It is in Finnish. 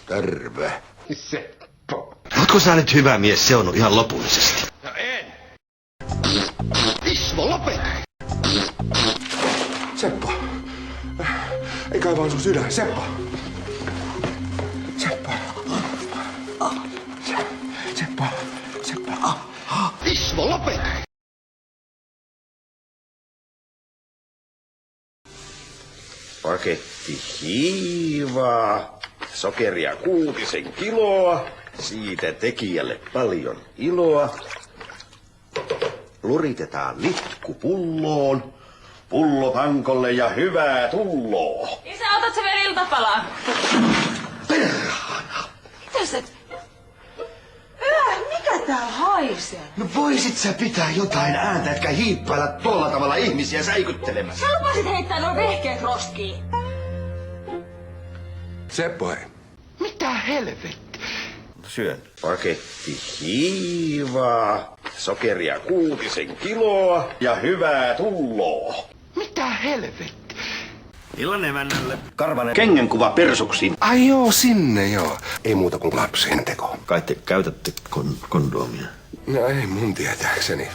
Terve. Seppo. Ootko sä nyt hyvä mies seonnut ihan lopullisesti? No en. Ismo, lopeta! Seppo. Ei kai vaan sun sydän. Seppo. Seppo. Seppo. Seppo. Ismo, lopeta! Paketti hiivaa, sokeria 6 kiloa, siitä tekijälle paljon iloa. Luritetaan litku pulloon, pullo pankolle ja hyvää tulloa. Isä, otat sä vielä iltapalaa? Perhana! Mitä sä... Mikä tää haisee? No voisit sä pitää jotain ääntä, etkä hiippailla tuolla tavalla ihmisiä säikyttelemässä. Sä lupasit heittää nuo vehkeet roskiin. Seppo, hei. Mitä helvetti? Syön. Paketti hiivaa, sokeria 6 kiloa ja hyvää tulloa. Mitä helvetti? Illan emännälle. Karvanen kengänkuva persuksiin. Ai joo, sinne joo. Ei muuta kuin lapsen teko. Kai te käytätte kondoomia? No ei mun tietääkseni.